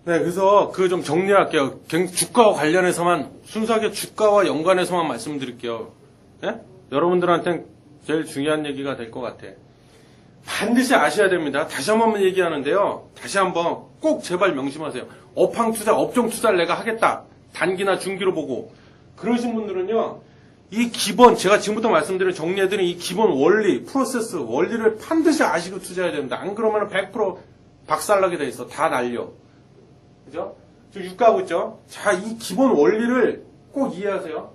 네, 그래서 그 좀 정리할게요. 주가와 관련해서만, 순수하게 주가와 연관해서만 말씀드릴게요. 네? 여러분들한테는 제일 중요한 얘기가 될 것 같아. 반드시 아셔야 됩니다. 다시 한 번만 얘기하는데요. 다시 한번 꼭 제발 명심하세요. 업황 투자, 업종 투자를 내가 하겠다. 단기나 중기로 보고. 그러신 분들은요, 이 기본, 제가 지금부터 말씀드린 정리해드린 이 기본 원리, 프로세스, 원리를 반드시 아시고 투자해야 됩니다. 안 그러면 100% 박살나게 돼 있어. 다 날려. 그죠? 지금 유가하고 있죠? 자, 이 기본 원리를 꼭 이해하세요.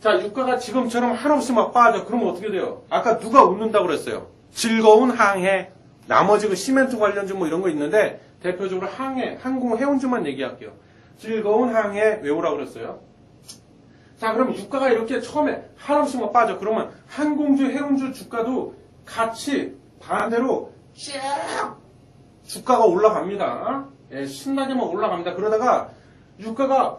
자, 유가가 지금처럼 한없이 막 빠져. 그러면 어떻게 돼요? 아까 누가 웃는다고 그랬어요? 즐거운 항해. 나머지 그 시멘트 관련주 뭐 이런 거 있는데, 대표적으로 항해, 항공, 해운주만 얘기할게요. 즐거운 항해 외우라고 그랬어요. 자, 그럼 유가가 이렇게 처음에 한없이 막 빠져. 그러면 항공주, 해운주 주가도 같이 반대로 쭉 주가가 올라갑니다. 예, 신나게만 올라갑니다. 그러다가 유가가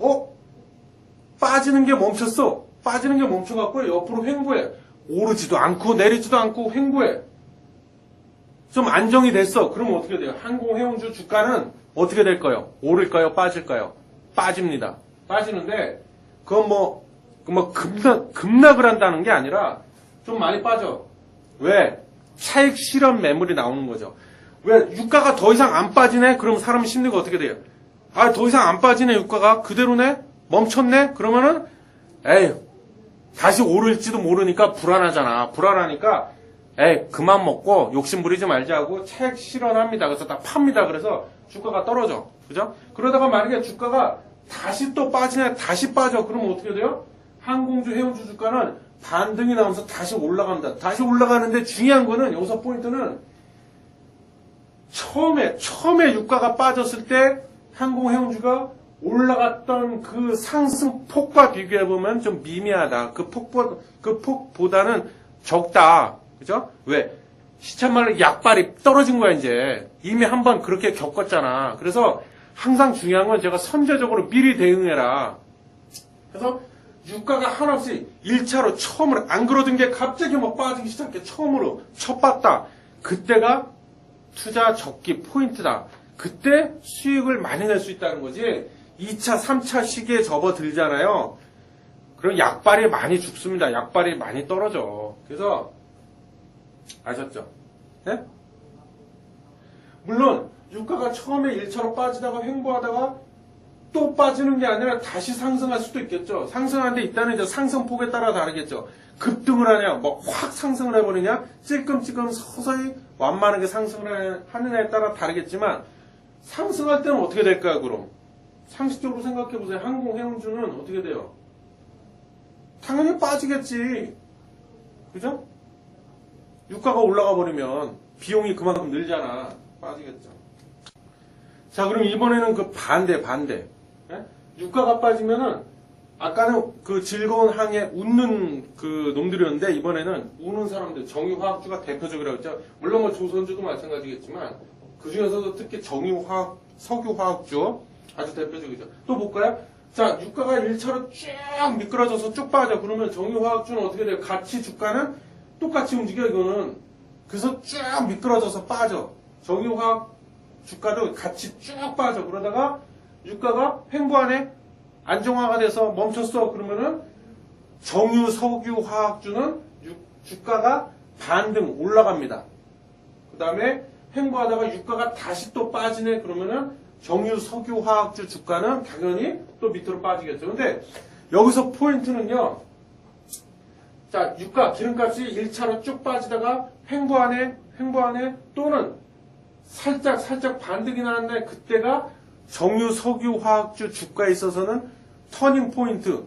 빠지는 게 멈췄어. 빠지는 게 멈춰갖고 옆으로 횡보해. 오르지도 않고 내리지도 않고 횡보해. 좀 안정이 됐어. 그러면 어떻게 돼요? 항공, 해운주 주가는 어떻게 될까요? 오를까요? 빠질까요? 빠집니다. 빠지는데 그건 급락을 한다는 게 아니라 좀 많이 빠져. 왜? 차익 실현 매물이 나오는 거죠. 왜? 유가가 더 이상 안 빠지네? 그러면 사람 심리가 어떻게 돼요? 아, 더 이상 안 빠지네, 유가가. 그대로네? 멈췄네? 그러면은, 에이, 다시 오를지도 모르니까 불안하잖아. 불안하니까, 에이, 그만 먹고 욕심 부리지 말자고 차익 실현합니다. 그래서 다 팝니다. 그래서 주가가 떨어져. 그죠? 그러다가 만약에 주가가 다시 또 빠지네? 다시 빠져. 그러면 어떻게 돼요? 항공주, 해운주 주가는 반등이 나오면서 다시 올라갑니다. 다시 올라가는데 중요한 거는, 여기서 포인트는, 처음에 유가가 빠졌을 때 항공, 해운주가 올라갔던 그 상승폭과 비교해보면 좀 미미하다. 그 폭보다는 적다. 그죠? 왜? 시참말로 약발이 떨어진 거야, 이제. 이미 한번 그렇게 겪었잖아. 그래서 항상 중요한 건 제가 선제적으로 미리 대응해라. 그래서 유가가 한없이 1차로 처음으로 안 그러던 게 갑자기 막 빠지기 시작해. 처음으로 첫 봤다. 그때가 투자 적기 포인트다. 그때 수익을 많이 낼 수 있다는 거지. 2차, 3차 시기에 접어들잖아요. 그럼 약발이 많이 죽습니다. 약발이 많이 떨어져. 그래서 아셨죠? 네? 물론 유가가 처음에 1차로 빠지다가 횡보하다가 또 빠지는 게 아니라 다시 상승할 수도 있겠죠. 상승하는데 일단은 이제 상승폭에 따라 다르겠죠. 급등을 하냐, 뭐 확 상승을 해버리냐, 찔끔찔끔 서서히 완만하게 상승을 하느냐에 따라 다르겠지만, 상승할 때는 어떻게 될까요, 그럼? 상식적으로 생각해보세요. 항공, 해운주는 어떻게 돼요? 당연히 빠지겠지. 그죠? 유가가 올라가 버리면 비용이 그만큼 늘잖아. 빠지겠죠. 자, 그럼 이번에는 그 반대. 예? 유가가 빠지면은, 아까는 그 즐거운 항해 웃는 그 놈들이었는데, 이번에는 우는 사람들, 정유화학주가 대표적이라고 했죠. 물론 뭐 조선주도 마찬가지겠지만, 그 중에서도 특히 정유화학, 석유화학주 아주 대표적이죠. 또 볼까요? 자, 유가가 1차로 쭉 미끄러져서 쭉 빠져. 그러면 정유화학주는 어떻게 돼요? 같이 주가는 똑같이 움직여, 이거는. 그래서 쭉 미끄러져서 빠져. 정유화학 주가도 같이 쭉 빠져. 그러다가 유가가 횡보하네? 안정화가 돼서 멈췄어. 그러면은 정유, 석유, 화학주는 주가가 반등 올라갑니다. 그 다음에 횡보하다가 유가가 다시 또 빠지네. 그러면은 정유, 석유, 화학주 주가는 당연히 또 밑으로 빠지겠죠. 근데 여기서 포인트는요. 자, 유가, 기름값이 1차로 쭉 빠지다가 횡보하네 또는 살짝 반등이 나는데 그때가 정유, 석유, 화학주 주가에 있어서는 터닝 포인트,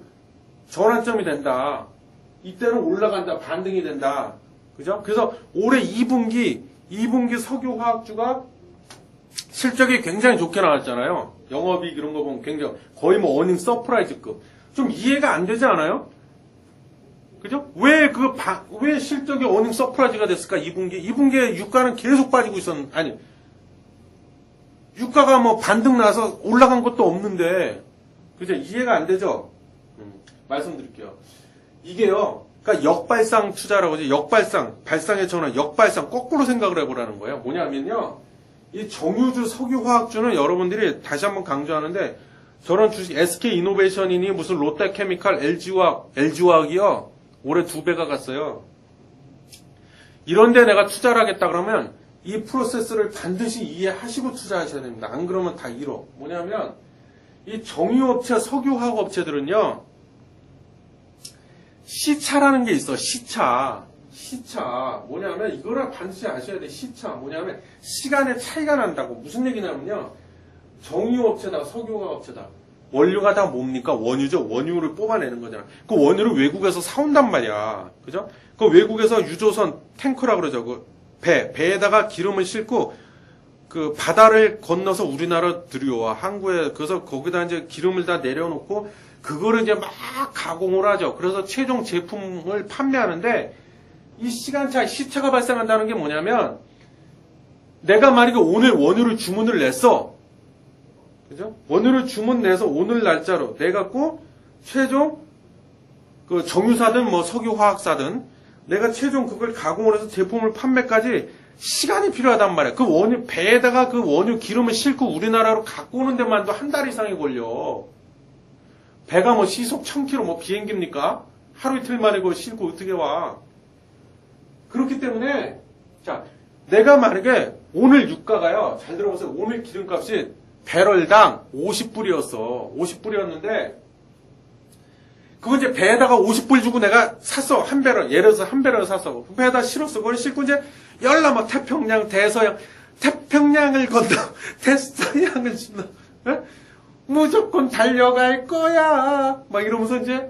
전환점이 된다. 이때는 올라간다, 반등이 된다. 그죠? 그래서 올해 2분기 석유, 화학주가 실적이 굉장히 좋게 나왔잖아요. 영업이익 이런 거 보면 굉장히 거의 뭐 어닝 서프라이즈급. 좀 이해가 안 되지 않아요? 그죠? 왜 실적이 어닝 서프라이즈가 됐을까? 2분기에 유가는 계속 빠지고 아니, 유가가 뭐 반등 나서 올라간 것도 없는데, 그죠? 이해가 안 되죠? 말씀드릴게요. 이게요, 그러니까 역발상 투자라고 하죠. 역발상, 발상의 전환, 역발상, 거꾸로 생각을 해보라는 거예요. 뭐냐면요, 이 정유주 석유화학주는 여러분들이 다시 한번 강조하는데 저런 주식 SK이노베이션이니 무슨 롯데케미칼, LG화학이요. 올해 2배가 갔어요. 이런데 내가 투자를 하겠다 그러면 이 프로세스를 반드시 이해하시고 투자하셔야 됩니다. 안 그러면 다 잃어. 뭐냐면 이 정유업체, 석유화학업체들은요. 시차라는 게 있어. 시차. 뭐냐면 이거를 반드시 아셔야 돼. 시차. 뭐냐면 시간의 차이가 난다고. 무슨 얘기냐면요. 정유업체다, 석유화학업체다. 원료가 다 뭡니까? 원유죠. 원유를 뽑아내는 거잖아. 그 원유를 외국에서 사온단 말이야. 그죠? 그 외국에서 유조선 탱크라고 그러죠. 그 배에다가 기름을 싣고 그 바다를 건너서 우리나라 들여와. 항구에. 그래서 거기다 이제 기름을 다 내려놓고 그거를 이제 막 가공을 하죠. 그래서 최종 제품을 판매하는데 이 시차가 발생한다는 게 뭐냐면 내가 만약에 오늘 원유를 주문을 냈어. 그죠? 원유를 주문 내서 오늘 날짜로 내갖고 최종 그 정유사든 뭐 석유화학사든 내가 최종 그걸 가공을 해서 제품을 판매까지 시간이 필요하단 말이야. 그 원유 배에다가 그 원유 기름을 싣고 우리나라로 갖고 오는 데만도 한 달 이상이 걸려. 배가 뭐 시속 1000km 뭐 비행기입니까? 하루 이틀 만에 그걸 싣고 어떻게 와? 그렇기 때문에 자 내가 만약에 오늘 유가가요. 잘 들어보세요. 오늘 기름값이 배럴당 50불이었어. 50불이었는데 그거 이제 배에다가 50불 주고 내가 샀어. 한 배럴. 예를 들어서 한 배럴 샀어. 배에다 실었어. 그걸 싣고 이제 열나 막 태평양, 대서양, 태평양을 건너 대서양을 건너 에? 무조건 달려갈 거야. 막 이러면서 이제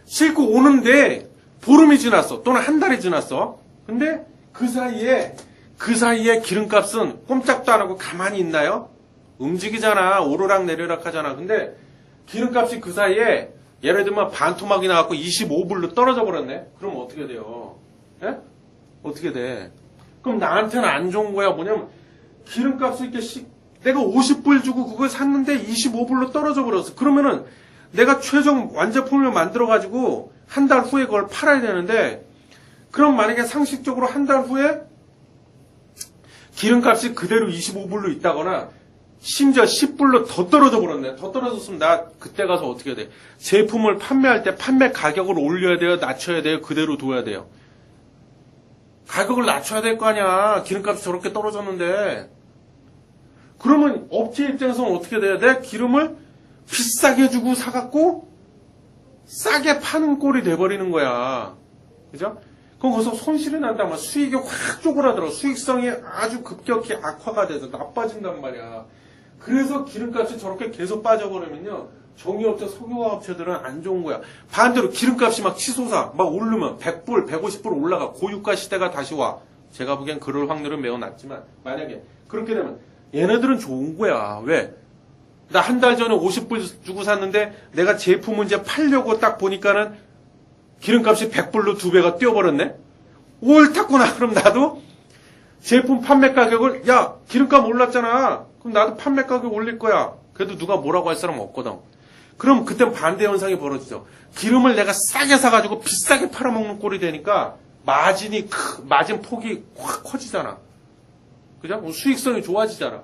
싣고 오는데 보름이 지났어. 또는 한 달이 지났어. 근데 그 사이에 기름값은 꼼짝도 안 하고 가만히 있나요? 움직이잖아. 오르락 내리락 하잖아. 근데 기름값이 그 사이에 예를 들면 반토막이 나갖고 25불로 떨어져 버렸네. 그럼 어떻게 돼요? 예? 어떻게 돼? 그럼 나한테는 안 좋은 거야. 뭐냐면 기름값을 이렇게 내가 50불 주고 그걸 샀는데 25불로 떨어져 버렸어. 그러면은 내가 최종 완제품을 만들어가지고 한 달 후에 그걸 팔아야 되는데 그럼 만약에 상식적으로 한 달 후에 기름값이 그대로 25불로 있다거나 심지어 10불로 더 떨어져 버렸네. 더 떨어졌으면 나 그때 가서 어떻게 돼? 제품을 판매할 때 판매 가격을 올려야 돼요? 낮춰야 돼요? 그대로 둬야 돼요? 가격을 낮춰야 될 거 아니야. 기름값이 저렇게 떨어졌는데. 그러면 업체 입장에서는 어떻게 돼야 돼? 기름을 비싸게 주고 사갖고 싸게 파는 꼴이 돼버리는 거야. 그죠? 그럼 거기서 손실이 난다면 수익이 확 쪼그라들어. 수익성이 아주 급격히 악화가 돼서 나빠진단 말이야. 그래서 기름값이 저렇게 계속 빠져버리면요. 정유업체, 석유화업체들은 안 좋은 거야. 반대로 기름값이 막 치솟아. 막 오르면 100불, 150불 올라가. 고유가 시대가 다시 와. 제가 보기엔 그럴 확률은 매우 낮지만 만약에 그렇게 되면 얘네들은 좋은 거야. 왜? 나 한 달 전에 50불 주고 샀는데 내가 제품을 이제 팔려고 딱 보니까는 기름값이 100불로 2배가 뛰어버렸네? 옳았구나. 그럼 나도 제품 판매 가격을 야 기름값 올랐잖아. 그럼 나도 판매 가격 올릴 거야. 그래도 누가 뭐라고 할 사람 없거든. 그럼 그땐 반대 현상이 벌어지죠. 기름을 내가 싸게 사가지고 비싸게 팔아먹는 꼴이 되니까 마진 폭이 확 커지잖아. 그죠? 수익성이 좋아지잖아.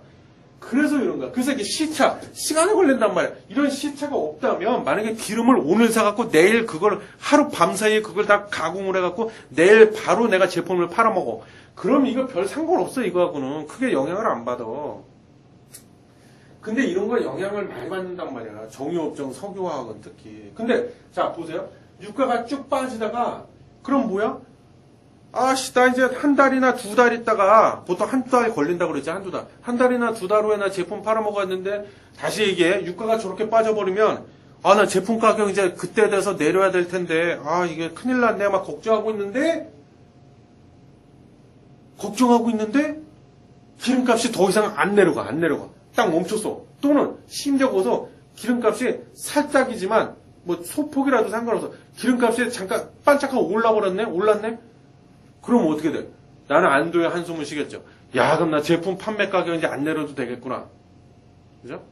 그래서 이런 거야. 그래서 이게 시간이 걸린단 말이야. 이런 시차가 없다면, 만약에 기름을 오늘 사갖고 내일 그걸 하루 밤 사이에 그걸 다 가공을 해갖고 내일 바로 내가 제품을 팔아먹어. 그럼 이거 별 상관없어, 이거하고는. 크게 영향을 안 받아. 근데 이런 거 영향을 많이 받는단 말이야. 정유업종, 석유화학은 특히. 근데, 자, 보세요. 유가가 쭉 빠지다가, 그럼 뭐야? 아씨, 나 이제 한 달이나 2달 있다가, 보통 한 달 걸린다고 그랬지, 한두 달. 한 달이나 2달 후에 나 제품 팔아먹었는데, 다시 이게 유가가 저렇게 빠져버리면, 아, 나 제품 가격 이제 그때 돼서 내려야 될 텐데, 아, 이게 큰일 났네. 막 걱정하고 있는데, 기름값이 더 이상 안 내려가. 딱 멈췄어. 또는, 심지어 거기서 기름값이 살짝이지만, 뭐, 소폭이라도 상관없어. 기름값이 잠깐 반짝하고 올랐네? 그럼 어떻게 돼? 나는 안도의 한숨을 쉬겠죠. 야, 그럼 나 제품 판매 가격 이제 안 내려도 되겠구나. 그죠?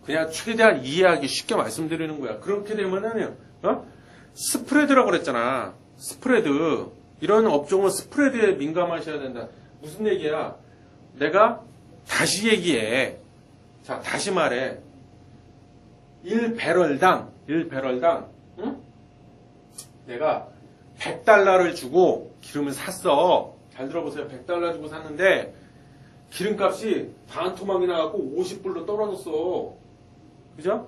그냥 최대한 이해하기 쉽게 말씀드리는 거야. 그렇게 되면은, 스프레드라고 그랬잖아. 스프레드. 이런 업종은 스프레드에 민감하셔야 된다. 무슨 얘기야? 내가 다시 얘기해. 자, 다시 말해. 1배럴당, 응? 내가 100달러를 주고 기름을 샀어. 잘 들어보세요. 100달러 주고 샀는데, 기름값이 반 토막이 나갖고 50불로 떨어졌어. 그죠?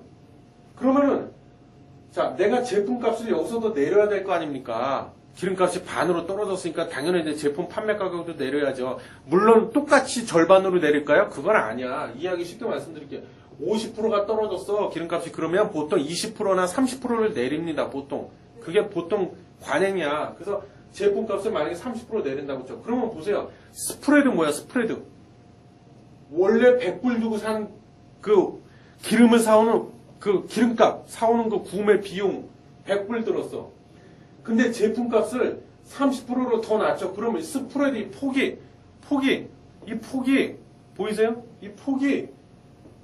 그러면은, 자, 내가 제품값을 여기서 더 내려야 될 거 아닙니까? 기름값이 반으로 떨어졌으니까 당연히 이제 제품 판매 가격도 내려야죠. 물론 똑같이 절반으로 내릴까요? 그건 아니야. 이해하기 쉽게 말씀드릴게요. 50%가 떨어졌어. 기름값이. 그러면 보통 20%나 30%를 내립니다. 보통. 그게 보통 관행이야. 그래서 제품값을 만약에 30% 내린다고 했죠. 그러면 보세요. 스프레드 뭐야? 스프레드. 원래 100불 주고 산 그 기름을 사오는 그 기름값 사오는 그 구매 비용 100불 들었어. 근데 제품값을 30%로 더 낮춰. 그러면 스프레드 이 폭이 보이세요? 이 폭이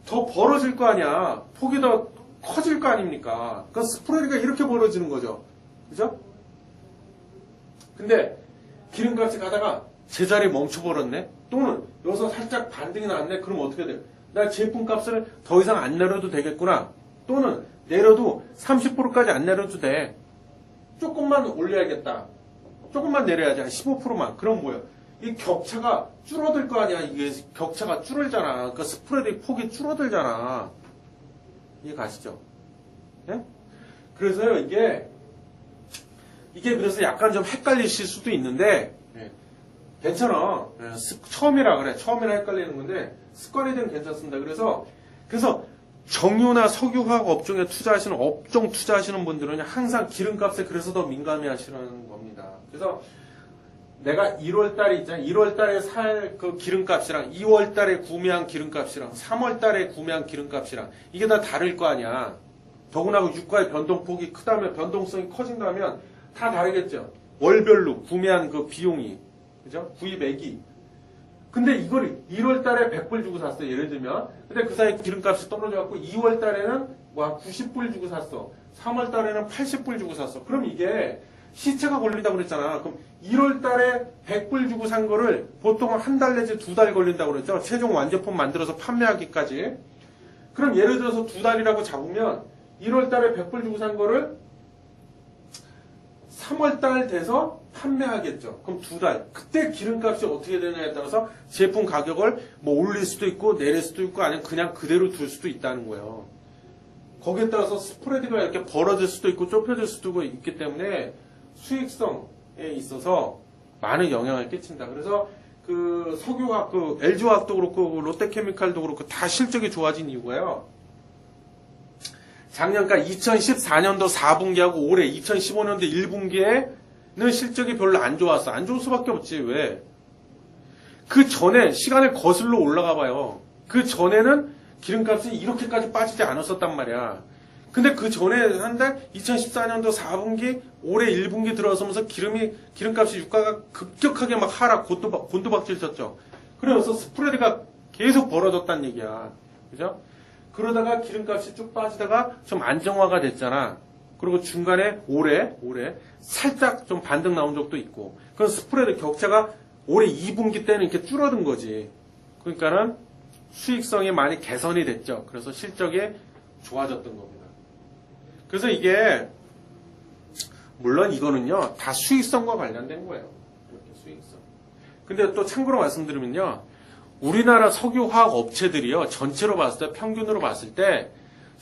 더 벌어질 거 아니야. 폭이 더 커질 거 아닙니까? 그러니까 스프레드가 이렇게 벌어지는 거죠. 그죠? 근데 기름값이 가다가 제자리에 멈춰버렸네? 또는 여기서 살짝 반등이 나왔네? 그럼 어떻게 돼? 나 제품값을 더 이상 안 내려도 되겠구나. 또는 내려도 30%까지 안 내려도 돼. 조금만 올려야겠다. 조금만 내려야지. 한 15%만. 그럼 뭐야? 이 격차가 줄어들 거 아니야. 이게 격차가 줄어들잖아. 그러니까 스프레드의 폭이 줄어들잖아. 이해 가시죠? 네? 그래서요, 이게 그래서 약간 좀 헷갈리실 수도 있는데, 괜찮아. 처음이라 그래. 처음이라 헷갈리는 건데, 습관이 되면 괜찮습니다. 그래서, 정유나 석유화학 업종에 투자하시는, 업종 투자하시는 분들은 항상 기름값에 그래서 더 민감해 하시는 겁니다. 그래서, 내가 1월달에 있잖아요. 1월달에 살 그 기름값이랑 2월달에 구매한 기름값이랑 3월달에 구매한 기름값이랑 이게 다 다를 거 아니야. 더구나 그 유가의 변동폭이 크다면, 변동성이 커진다면 다 다르겠죠. 월별로 구매한 그 비용이. 그죠? 구입액이. 근데 이걸 1월달에 100불 주고 샀어. 예를 들면. 근데 그 사이 기름값이 떨어져갖고 2월달에는 90불 주고 샀어. 3월달에는 80불 주고 샀어. 그럼 이게 시차가 걸린다고 그랬잖아. 그럼 1월달에 100불 주고 산 거를 보통 한 달 내지 2달 걸린다고 그랬죠. 최종 완제품 만들어서 판매하기까지. 그럼 예를 들어서 2달이라고 잡으면 1월달에 100불 주고 산 거를 3월달 돼서 판매하겠죠. 그럼 2달. 그때 기름값이 어떻게 되느냐에 따라서 제품 가격을 뭐 올릴 수도 있고 내릴 수도 있고 아니면 그냥 그대로 둘 수도 있다는 거예요. 거기에 따라서 스프레드가 이렇게 벌어질 수도 있고 좁혀질 수도 있기 때문에 수익성에 있어서 많은 영향을 끼친다. 그래서 그 석유화학, 그 LG화학도 그렇고 롯데케미칼도 그렇고 다 실적이 좋아진 이유가요. 작년, 그러니까 2014년도 4분기하고 올해 2015년도 1분기에는 실적이 별로 안 좋았어. 안 좋을 수밖에 없지. 왜? 그 전에 시간을 거슬러 올라가 봐요. 그 전에는 기름값이 이렇게까지 빠지지 않았었단 말이야. 근데 그 전에 한 달 2014년도 4분기, 올해 1분기 들어서면서 기름값이 유가가 급격하게 막 하락, 곤두박질 쳤죠. 그래서 스프레드가 계속 벌어졌다는 얘기야. 그죠? 그러다가 기름값이 쭉 빠지다가 좀 안정화가 됐잖아. 그리고 중간에 올해 살짝 좀 반등 나온 적도 있고. 그 스프레드 격차가 올해 2분기 때는 이렇게 줄어든 거지. 그러니까는 수익성이 많이 개선이 됐죠. 그래서 실적이 좋아졌던 겁니다. 그래서 이게 물론 이거는요 다 수익성과 관련된 거예요. 이렇게 수익성. 근데 또 참고로 말씀드리면요. 우리나라 석유화학 업체들이요, 전체로 봤을 때, 평균으로 봤을 때,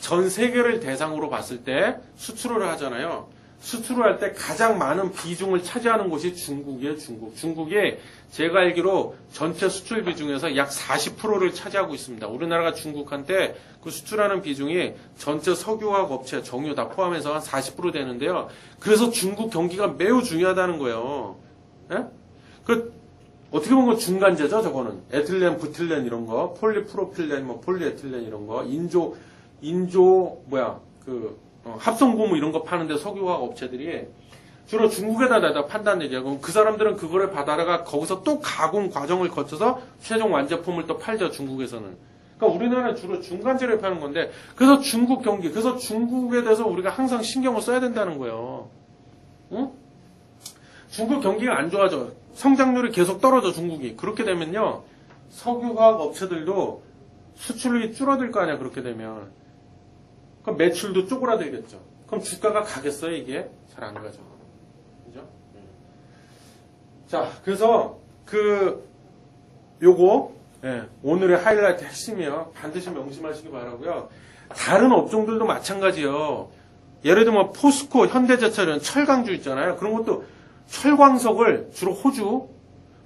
전 세계를 대상으로 봤을 때 수출을 하잖아요. 수출을 할 때 가장 많은 비중을 차지하는 곳이 중국이에요, 중국. 중국이 제가 알기로 전체 수출 비중에서 약 40%를 차지하고 있습니다. 우리나라가 중국한테 그 수출하는 비중이 전체 석유화학 업체, 정유 다 포함해서 한 40% 되는데요. 그래서 중국 경기가 매우 중요하다는 거예요. 예? 어떻게 보면 중간재죠, 저거는. 에틸렌, 부틸렌 이런 거, 폴리프로필렌, 폴리에틸렌 이런 거, 합성고무 이런 거 파는데 석유화학 업체들이 주로 중국에다 판단내죠. 그럼 그 사람들은 그거를 받아다가 거기서 또 가공 과정을 거쳐서 최종 완제품을 또 팔죠, 중국에서는. 그러니까 우리나라는 주로 중간재를 파는 건데, 그래서 중국 경기, 그래서 중국에 대해서 우리가 항상 신경을 써야 된다는 거예요. 응? 중국 경기가 안 좋아져. 성장률이 계속 떨어져, 중국이. 그렇게 되면요, 석유화학 업체들도 수출이 줄어들 거 아니야, 그렇게 되면. 그럼 매출도 쪼그라들겠죠. 그럼 주가가 가겠어요, 이게? 잘 안 가죠. 그죠? 자, 그래서, 요거, 예, 오늘의 하이라이트 핵심이요. 반드시 명심하시기 바라고요. 다른 업종들도 마찬가지요. 예를 들면 포스코, 현대제철 이런 철강주 있잖아요. 그런 것도 철광석을 주로 호주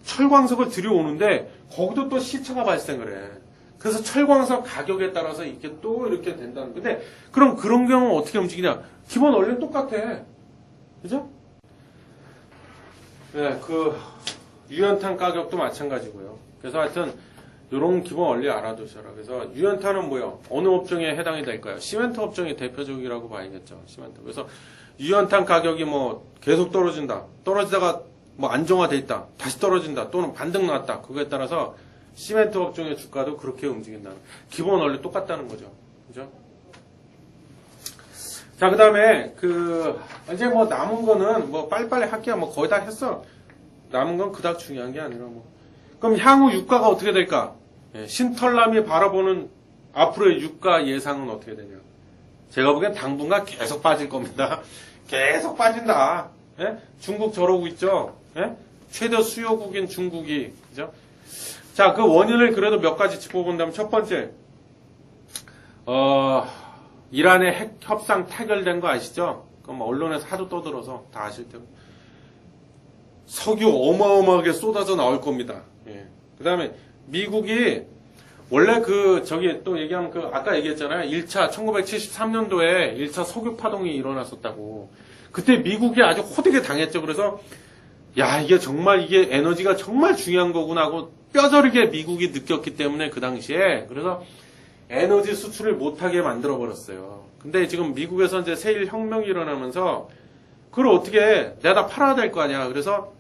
철광석을 들여오는데 거기도 또 시차가 발생을 해. 그래서 철광석 가격에 따라서 이렇게 또 이렇게 된다는 건데 그럼 그런 경우는 어떻게 움직이냐? 기본 원리는 똑같아. 그죠? 네, 유연탄 가격도 마찬가지고요. 그래서 하여튼 이런 기본 원리 알아두셔라. 그래서 유연탄은 뭐요? 어느 업종에 해당이 될까요? 시멘트 업종이 대표적이라고 봐야겠죠. 시멘트. 그래서 유연탄 가격이 뭐 계속 떨어진다. 떨어지다가 뭐 안정화돼 있다. 다시 떨어진다. 또는 반등 나왔다. 그거에 따라서 시멘트 업종의 주가도 그렇게 움직인다. 기본 원리 똑같다는 거죠. 그죠? 자, 그 다음에 이제 뭐 남은 거는 뭐 빨리빨리 할게요. 뭐 거의 다 했어. 남은 건 그닥 중요한 게 아니라 뭐. 그럼 향후 유가가 어떻게 될까? 예, 신털남이 바라보는 앞으로의 유가 예상은 어떻게 되냐? 제가 보기엔 당분간 계속 빠질 겁니다. 계속 빠진다. 예? 중국 저러고 있죠? 예? 최대 수요국인 중국이. 그죠? 자, 그 원인을 그래도 몇 가지 짚어본다면 첫 번째, 이란의 핵 협상 타결된 거 아시죠? 그럼 언론에서 하도 떠들어서 다 아실 테고. 석유 어마어마하게 쏟아져 나올 겁니다. 예. 그 다음에 미국이 원래 또 얘기하면 아까 얘기했잖아요. 1973년도에 1차 석유 파동이 일어났었다고. 그때 미국이 아주 호되게 당했죠. 그래서 야, 이게 에너지가 정말 중요한 거구나 하고 뼈저리게 미국이 느꼈기 때문에 그 당시에 그래서 에너지 수출을 못하게 만들어 버렸어요. 근데 지금 미국에서 이제 세일 혁명이 일어나면서 그걸 어떻게 내가 다 팔아야 될 거 아니야. 그래서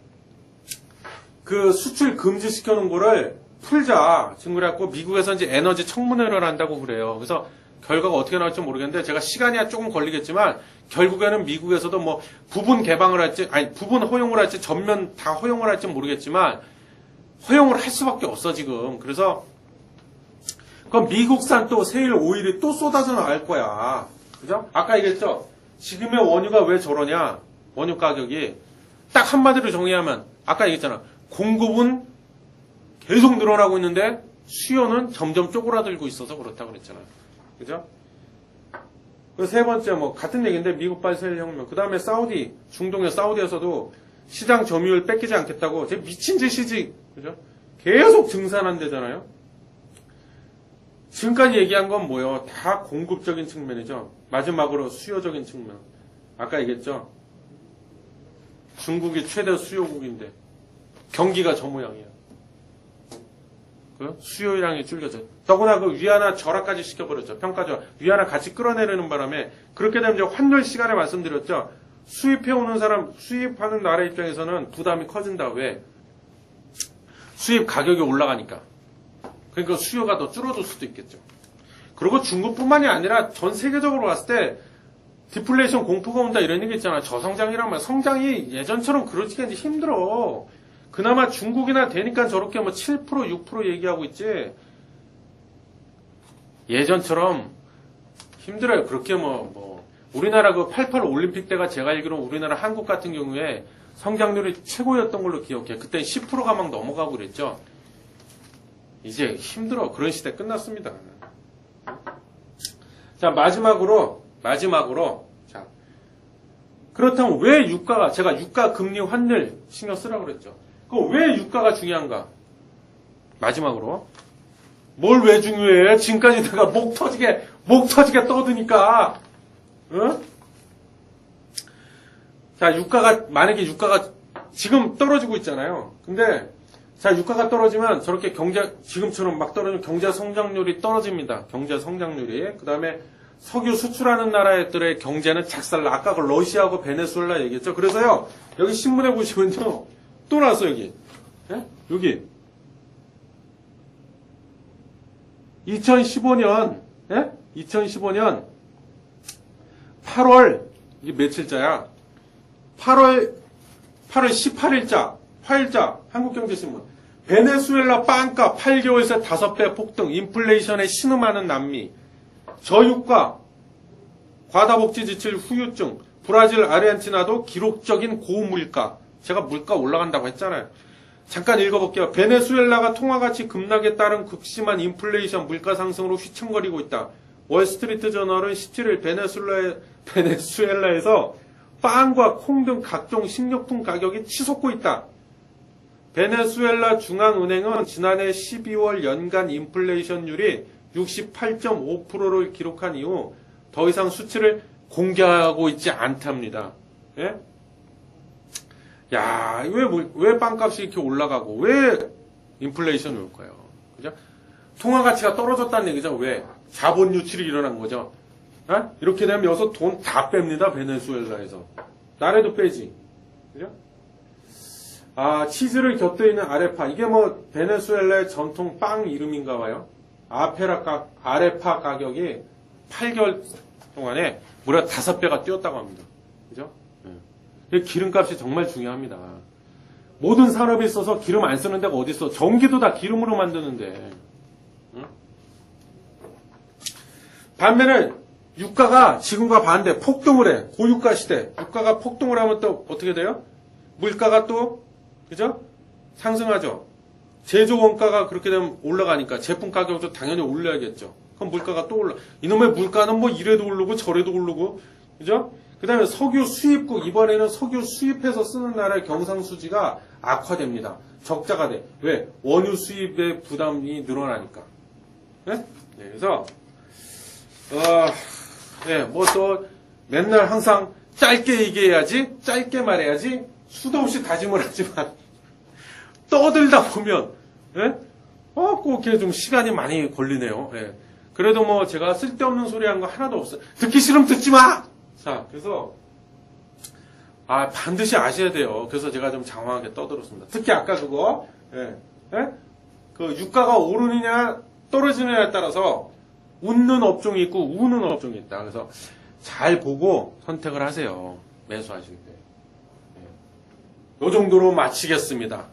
수출 금지시켜 놓은 거를 풀자. 지금 그래갖고 미국에서 이제 에너지 청문회를 한다고 그래요. 그래서 결과가 어떻게 나올지 모르겠는데 제가 시간이 조금 걸리겠지만 결국에는 미국에서도 뭐 부분 개방을 할지 부분 허용을 할지 전면 다 허용을 할지 모르겠지만 허용을 할 수밖에 없어 지금. 그래서 그럼 미국산 또 세일 오일이 또 쏟아져 나갈 거야. 그죠? 아까 얘기했죠? 지금의 원유가 왜 저러냐? 원유 가격이 딱 한마디로 정의하면 아까 얘기했잖아. 공급은 계속 늘어나고 있는데 수요는 점점 쪼그라들고 있어서 그렇다고 그랬잖아. 그죠? 그 세 번째 같은 얘기인데 미국발 세일 혁명. 그 다음에 중동의 사우디에서도 시장 점유율 뺏기지 않겠다고. 미친 짓이지. 그죠? 계속 증산한대잖아요. 지금까지 얘기한 건 뭐예요? 다 공급적인 측면이죠. 마지막으로 수요적인 측면. 아까 얘기했죠? 중국이 최대 수요국인데 경기가 저 모양이야. 수요량이 줄여져. 더구나 위안화 절하까지 시켜버렸죠. 평가절. 위안화 같이 끌어내리는 바람에 그렇게 되면 이제 환율 시간에 말씀드렸죠. 수입해오는 사람, 수입하는 나라 입장에서는 부담이 커진다. 왜? 수입 가격이 올라가니까. 그러니까 수요가 더 줄어들 수도 있겠죠. 그리고 중국뿐만이 아니라 전 세계적으로 봤을 때 디플레이션 공포가 온다 이런 얘기 있잖아. 저성장이란 말. 성장이 예전처럼 그러지가 이제 힘들어. 그나마 중국이나 되니까 저렇게 7%, 6% 얘기하고 있지. 예전처럼 힘들어요. 그렇게 우리나라 88 올림픽 때가 제가 알기로는 우리나라 한국 같은 경우에 성장률이 최고였던 걸로 기억해. 그때 10%가 막 넘어가고 그랬죠. 이제 힘들어. 그런 시대 끝났습니다. 자, 마지막으로. 자, 그렇다면 왜 제가 유가, 금리, 환율 신경 쓰라고 그랬죠. 왜 유가가 중요한가? 마지막으로. 뭘 왜 중요해? 지금까지 내가 목 터지게 떠드니까. 응? 자, 만약에 유가가 지금 떨어지고 있잖아요. 근데, 자, 유가가 떨어지면 저렇게 지금처럼 막 떨어지면 경제 성장률이 떨어집니다. 경제 성장률이. 그 다음에 석유 수출하는 나라들의 경제는 작살나. 아까 러시아하고 베네수엘라 얘기했죠. 그래서요, 여기 신문에 보시면요, 또 나왔어, 여기. 예? 여기. 2015년, 예? 2015년 8월, 이게 며칠자야? 8월 8월 18일자, 화일자, 한국경제신문. 베네수엘라 빵값 8개월 새 5배 폭등, 인플레이션에 신음하는 남미. 저유가, 과다복지 지출 후유증, 브라질, 아르헨티나도 기록적인 고물가. 제가 물가 올라간다고 했잖아요. 잠깐 읽어볼게요. 베네수엘라가 통화가치 급락에 따른 극심한 인플레이션 물가 상승으로 휘청거리고 있다. 월스트리트 저널은 17일 베네수엘라에서 빵과 콩 등 각종 식료품 가격이 치솟고 있다. 베네수엘라 중앙은행은 지난해 12월 연간 인플레이션율이 68.5%를 기록한 이후 더 이상 수치를 공개하고 있지 않답니다. 예? 야, 왜 빵값이 이렇게 올라가고, 왜 인플레이션이 올까요? 그죠? 통화 가치가 떨어졌다는 얘기죠. 왜? 자본 유출이 일어난 거죠. 어? 이렇게 되면 여기서 돈 다 뺍니다. 베네수엘라에서. 나라도 빼지. 그죠? 아, 치즈를 곁들여 있는 아레파. 이게 뭐, 베네수엘라의 전통 빵 이름인가 봐요. 아레파 가격이 8개월 동안에 무려 5배가 뛰었다고 합니다. 그죠? 기름값이 정말 중요합니다. 모든 산업에 있어서 기름 안 쓰는 데가 어디 있어? 전기도 다 기름으로 만드는데. 응? 반면에 유가가 지금과 반대 폭등을 해. 고유가 시대. 유가가 폭등을 하면 또 어떻게 돼요? 물가가 또 그죠? 상승하죠. 제조 원가가 그렇게 되면 올라가니까 제품 가격도 당연히 올려야겠죠. 그럼 물가가 또 올라. 이놈의 물가는 뭐 이래도 오르고 저래도 오르고, 그죠? 그 다음에 석유 수입국, 이번에는 석유 수입해서 쓰는 나라의 경상수지가 악화됩니다. 적자가 돼. 왜? 원유 수입의 부담이 늘어나니까. 네? 네, 그래서, 뭐 또, 맨날 항상 짧게 얘기해야지, 짧게 말해야지, 수도 없이 다짐을 하지만, 떠들다 보면, 예? 꼭 이렇게 좀 시간이 많이 걸리네요. 예. 그래도 뭐 제가 쓸데없는 소리 한 거 하나도 없어요. 듣기 싫으면 듣지 마! 자, 그래서, 반드시 아셔야 돼요. 그래서 제가 좀 장황하게 떠들었습니다. 특히 아까 그거, 그 유가가 오르느냐, 떨어지느냐에 따라서 웃는 업종이 있고 우는 업종이 있다. 그래서 잘 보고 선택을 하세요. 매수하실 때. 이 정도로 마치겠습니다.